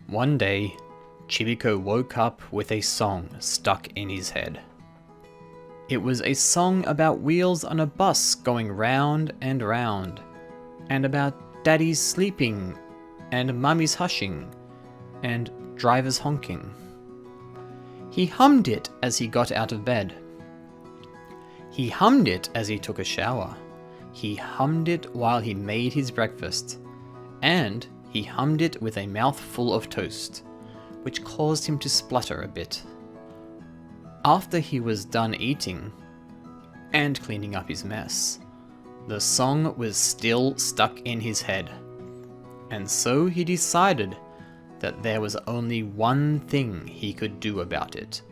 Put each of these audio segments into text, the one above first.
One day, Chibiko woke up with a song stuck in his head. It was a song about wheels on a bus going round and round, and about daddies sleeping, and mummies hushing, and drivers honking. He hummed it as he got out of bed. He hummed it as he took a shower. He hummed it while he made his breakfast. And he hummed it with a mouthful of toast, which caused him to splutter a bit. After he was done eating and cleaning up his mess, the song was still stuck in his head. And so he decided that there was only one thing he could do about it.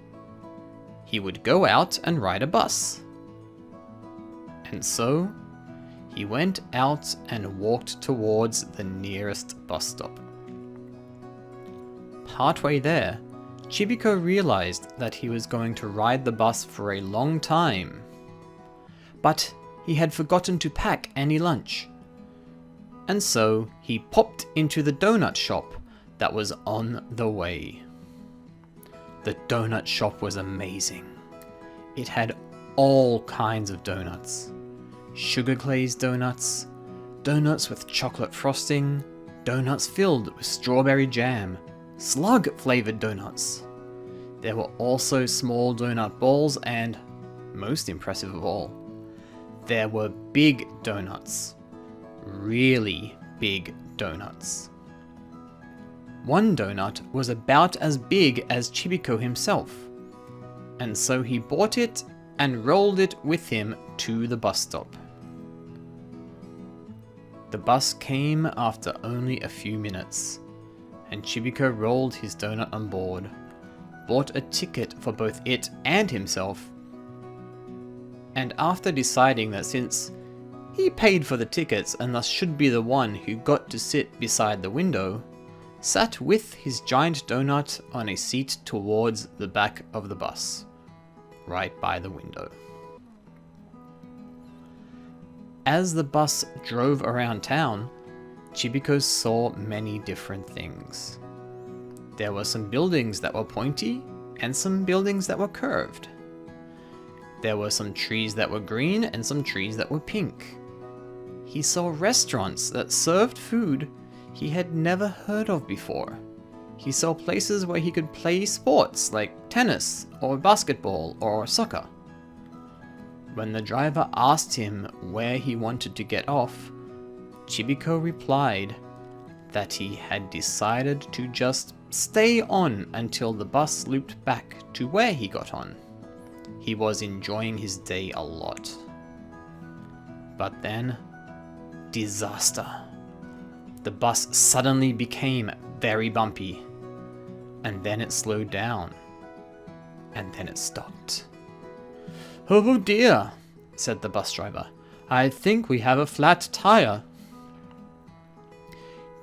He would go out and ride a bus. And so he went out and walked towards the nearest bus stop. Partway there, Chibiko realized that he was going to ride the bus for a long time. But he had forgotten to pack any lunch. And so he popped into the donut shop that was on the way. The donut shop was amazing. It had all kinds of donuts. Sugar glazed donuts, donuts with chocolate frosting, donuts filled with strawberry jam, slug flavored donuts. There were also small donut balls and, most impressive of all, there were big donuts. Really big donuts. One donut was about as big as Chibiko himself, and so he bought it and rolled it with him to the bus stop. The bus came after only a few minutes, and Chibiko rolled his donut on board, bought a ticket for both it and himself, and after deciding that since he paid for the tickets and thus should be the one who got to sit beside the window, sat with his giant donut on a seat towards the back of the bus, right by the window. As the bus drove around town, Chibiko saw many different things. There were some buildings that were pointy and some buildings that were curved. There were some trees that were green and some trees that were pink. He saw restaurants that served food he had never heard of before. He saw places where he could play sports like tennis or basketball or soccer. When the driver asked him where he wanted to get off, Chibiko replied that he had decided to just stay on until the bus looped back to where he got on. He was enjoying his day a lot. But then, disaster. The bus suddenly became very bumpy, and then it slowed down, and then it stopped. "Oh dear," said the bus driver. "I think we have a flat tire."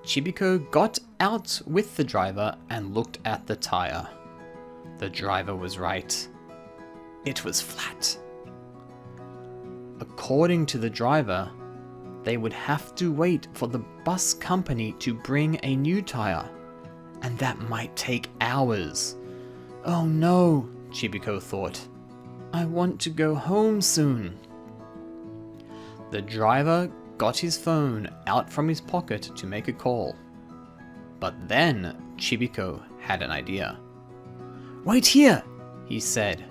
Chibiko got out with the driver and looked at the tire. The driver was right. It was flat. According to the driver, they would have to wait for the bus company to bring a new tire, and that might take hours. "Oh no," Chibiko thought. "I want to go home soon." The driver got his phone out from his pocket to make a call. But then Chibiko had an idea. "Wait here," he said,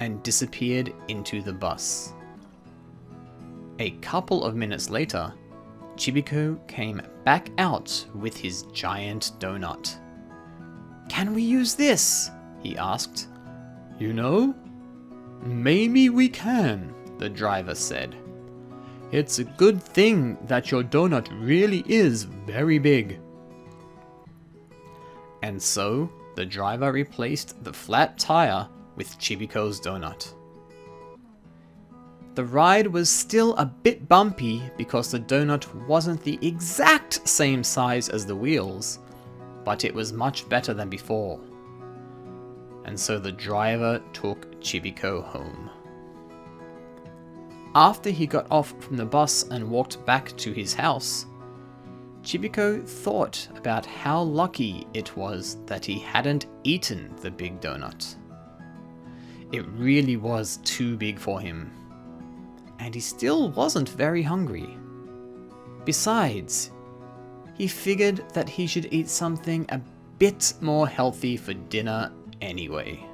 and disappeared into the bus. A couple of minutes later, Chibiko came back out with his giant donut. "Can we use this?" he asked. "You know, maybe we can," the driver said. "It's a good thing that your donut really is very big." And so, the driver replaced the flat tire with Chibiko's donut. The ride was still a bit bumpy because the donut wasn't the exact same size as the wheels, but it was much better than before. And so the driver took Chibiko home. After he got off from the bus and walked back to his house, Chibiko thought about how lucky it was that he hadn't eaten the big donut. It really was too big for him, and he still wasn't very hungry. Besides, he figured that he should eat something a bit more healthy for dinner anyway.